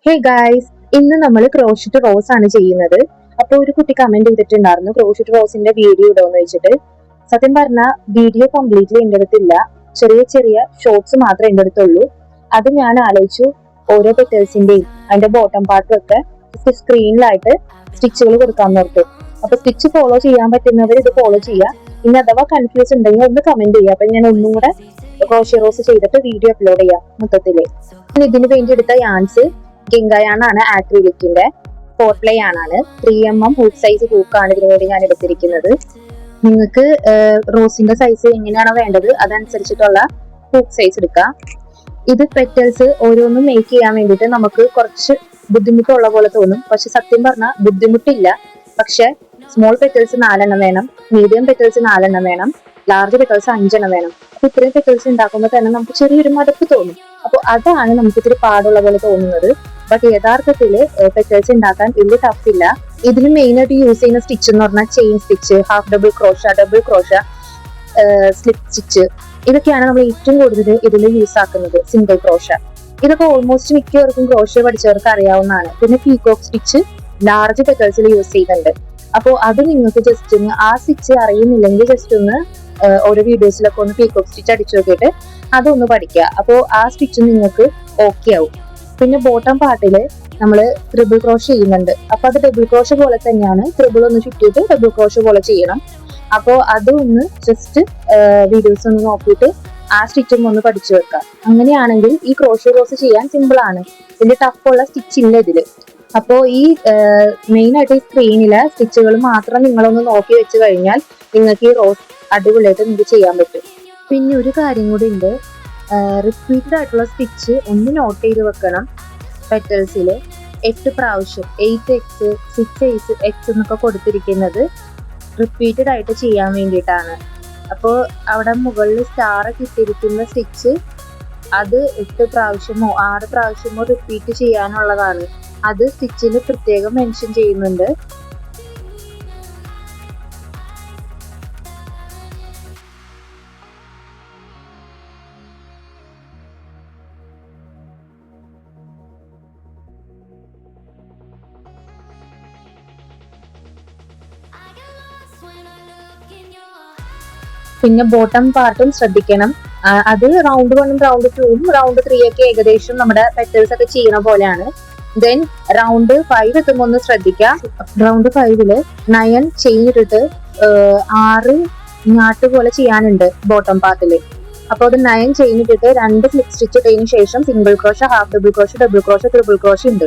Hey guys, ഇന്ന് നമ്മൾ crochet rose ആണ് ചെയ്യുന്നത്. അപ്പോൾ ഒരു കുട്ടി കമന്റ് ചെയ്തിട്ടുണ്ടായിരുന്നു ക്രോഷറ്റ് റോസിന്റെ വീഡിയോ ഇടുമെന്ന് വെച്ചിട്ട്. സത്യം പറഞ്ഞാൽ വീഡിയോ കംപ്ലീറ്റ്ലി എൻ്റെ അടുത്തില്ല, ചെറിയ ചെറിയ ഷോർട്സ് മാത്രമേ എൻ്റെ അടുത്തുള്ളൂ. അത് ഞാൻ ആലോചിച്ചു ഓരോ പെറ്റേഴ്സിന്റെയും അതിന്റെ ബോട്ടം പാർട്ടും ഒക്കെ സ്ക്രീനിലായിട്ട് സ്റ്റിച്ചുകൾ കൊടുക്കാൻ ഓർത്തു. അപ്പൊ സ്റ്റിച്ച് ഫോളോ ചെയ്യാൻ പറ്റുന്നവർ ഇത് ഫോളോ ചെയ്യുക. ഇനി അഥവാ കൺഫ്യൂസ് ഉണ്ടെങ്കിൽ ഒന്ന് കമന്റ് ചെയ്യുക. അപ്പൊ ഞാൻ ഒന്നും കൂടെ ക്രോഷറ്റ് റോസ് ചെയ്തിട്ട് വീഡിയോ അപ്ലോഡ് ചെയ്യാം മൊത്തത്തില്. ഇതിന് വേണ്ടി എടുത്ത യാൻസ് ഗിംഗയാണാണ് ആക്രിലിക്കിന്റെ 4 പ്ലേ ആണ്. 3mm ഹൂക്ക് സൈസ് ഹൂക്കാണ് ഇതിനു വേണ്ടി ഞാൻ എടുത്തിരിക്കുന്നത്. നിങ്ങൾക്ക് റോസിന്റെ സൈസ് എങ്ങനെയാണോ വേണ്ടത് അതനുസരിച്ചിട്ടുള്ള ഹൂക്ക് സൈസ് എടുക്കാം. ഇത് പെറ്റൽസ് ഓരോന്നും മേക്ക് ചെയ്യാൻ വേണ്ടിയിട്ട് നമുക്ക് കുറച്ച് ബുദ്ധിമുട്ടുള്ള പോലെ തോന്നും, പക്ഷെ സത്യം പറഞ്ഞാൽ ബുദ്ധിമുട്ടില്ല. പക്ഷെ സ്മോൾ പെറ്റൽസ് 4 എണ്ണം വേണം, മീഡിയം പെറ്റൽസ് 4 എണ്ണം വേണം, ലാർജ് പെറ്റൽസ് 5 എണ്ണം വേണം. അപ്പൊ ഇത്രയും പെറ്റൽസ് ഉണ്ടാക്കുമ്പോൾ തന്നെ നമുക്ക് ചെറിയൊരു മടുപ്പ് തോന്നും. അപ്പോൾ അതാണ് നമുക്ക് ഇത്തിരി പാടുള്ള പോലെ തോന്നുന്നത്. ബട്ട് യഥാർത്ഥത്തില് പെറ്റൽസ് ഉണ്ടാക്കാൻ വലിയ ടഫ് ഇല്ല. ഇതിന് മെയിൻ ആയിട്ട് യൂസ് ചെയ്യുന്ന സ്റ്റിച്ച് എന്ന് പറഞ്ഞാൽ chain stitch, half double crochet, slip stitch, ഇതൊക്കെയാണ് നമ്മൾ ഏറ്റവും കൂടുതൽ ഇതിൽ യൂസ് ആക്കുന്നത്. സിംഗിൾ ക്രോഷ ഇതൊക്കെ ഓൾമോസ്റ്റ് മിക്കവർക്കും ക്രോഷ പഠിച്ചവർക്ക് അറിയാവുന്നതാണ്. പിന്നെ പീകോക്ക് സ്റ്റിച്ച് ലാർജ് പെറ്റൽസിൽ യൂസ് ചെയ്യുന്നുണ്ട്. അപ്പോൾ അത് നിങ്ങൾക്ക് ജസ്റ്റ് ഒന്ന് ആ സ്റ്റിച്ച് അറിയുന്നില്ലെങ്കിൽ ജസ്റ്റ് ഒന്ന് ഓരോ വീഡിയോസിലൊക്കെ ഒന്ന് പീകോക്ക് സ്റ്റിച്ച് അടിച്ചു നോക്കിയിട്ട് അതൊന്ന് പഠിക്കുക. അപ്പോൾ ആ സ്റ്റിച്ച് നിങ്ങൾക്ക് ഓക്കെ ആവും. പിന്നെ ബോട്ടം പാർട്ടില് നമ്മൾ ട്രിപ്പിൾ ക്രോഷ് ചെയ്യുന്നുണ്ട്. അപ്പൊ അത് ഡബിൾ ക്രോഷ് പോലെ തന്നെയാണ്. ട്രിപ്പിൾ ഒന്ന് ചുറ്റിയിട്ട് ഡബിൾ ക്രോഷ് പോലെ ചെയ്യണം. അപ്പോൾ അതൊന്ന് ജസ്റ്റ് വീഡിയോസ് ഒന്ന് നോക്കിയിട്ട് ആ സ്റ്റിച്ചും ഒന്ന് പഠിച്ചു വെക്കുക. അങ്ങനെയാണെങ്കിൽ ഈ ക്രോഷ് റോസ് ചെയ്യാൻ സിമ്പിൾ ആണ്. ഇതിന്റെ ടഫുള്ള സ്റ്റിച്ച് ഇല്ല ഇതില്. അപ്പോൾ ഈ മെയിൻ ആയിട്ട് ഈ സ്ക്രീനിലെ സ്റ്റിച്ചുകൾ മാത്രം നിങ്ങളൊന്ന് നോക്കി വെച്ച് കഴിഞ്ഞാൽ നിങ്ങൾക്ക് ഈ റോസ് അടിപൊളിയായിട്ട് നിങ്ങൾക്ക് ചെയ്യാൻ പറ്റും. പിന്നെ ഒരു കാര്യം കൂടി ഉണ്ട്, റിപ്പീറ്റഡ് ആയിട്ടുള്ള സ്റ്റിച്ച് ഒന്ന് നോട്ട് ചെയ്ത് വെക്കണം. പെറ്റൽസിൽ 8 പ്രാവശ്യം 8x 6x എന്നൊക്കെ കൊടുത്തിരിക്കുന്നത് റിപ്പീറ്റഡ് ആയിട്ട് ചെയ്യാൻ വേണ്ടിയിട്ടാണ്. അപ്പോൾ അവിടെ മുകളിൽ സ്റ്റാർ കിട്ടിയിരിക്കുന്ന സ്റ്റിച്ച് അത് 8 പ്രാവശ്യമോ 6 പ്രാവശ്യമോ റിപ്പീറ്റ് ചെയ്യാനുള്ളതാണ്. അത് സ്റ്റിച്ചിൽ പ്രത്യേകം മെൻഷൻ ചെയ്യുന്നുണ്ട്. പിന്നെ ബോട്ടം പാർട്ടും ശ്രദ്ധിക്കണം. അത് റൗണ്ട് 1ഉം റൗണ്ട് 2ഉം റൗണ്ട് 3 ഒക്കെ ഏകദേശം നമ്മുടെ പെറ്റൽസ് ഒക്കെ ചെയ്യുന്ന പോലെയാണ്. ദെൻ റൗണ്ട് 5 എത്തുമ്പോൾ ഒന്ന് ശ്രദ്ധിക്കാം. റൗണ്ട് 5ല് 9 ചെയിൻ ഇട്ടിട്ട് 6 ഞാട്ട് പോലെ ചെയ്യാനുണ്ട് ബോട്ടം പാർട്ടില്. അപ്പോൾ അത് 9 ചെയിൻ ഇട്ടിട്ട് 2 സ്ലിപ്പ് സ്റ്റിച്ച് ഇട്ടതിന് ശേഷം single crochet, half double crochet, double crochet, triple crochet ഉണ്ട്.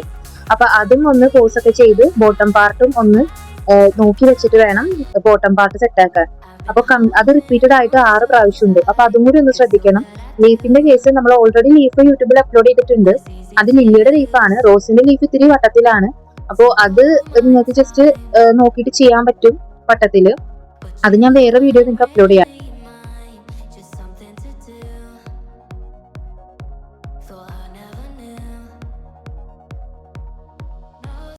അപ്പൊ അതും ഒന്ന് കോഴ്സ് ഒക്കെ ചെയ്ത് ബോട്ടം പാർട്ടും ഒന്ന് നോക്കി വെച്ചിട്ട് വേണം ബോട്ടം പാർട്ട് സെറ്റ് ആക്കാൻ. അപ്പൊ അത് റിപ്പീറ്റഡ് ആയിട്ട് 6 പ്രാവശ്യം ഉണ്ട്. അപ്പൊ അതും കൂടി ഒന്ന് ശ്രദ്ധിക്കണം. ലീഫിന്റെ കേസ് നമ്മൾ ഓൾറെഡി ലീഫ് യൂട്യൂബിൽ അപ്ലോഡ് ചെയ്തിട്ടുണ്ട്. അത് ലില്ലിയുടെ ലീഫാണ്. റോസിന്റെ ലീഫ് ഇത്തിരി വട്ടത്തിലാണ്. അപ്പോൾ അത് നിങ്ങൾക്ക് ജസ്റ്റ് നോക്കിയിട്ട് ചെയ്യാൻ പറ്റും വട്ടത്തില്. അത് ഞാൻ വേറെ വീഡിയോ നിങ്ങൾക്ക് അപ്ലോഡ് ചെയ്യാം.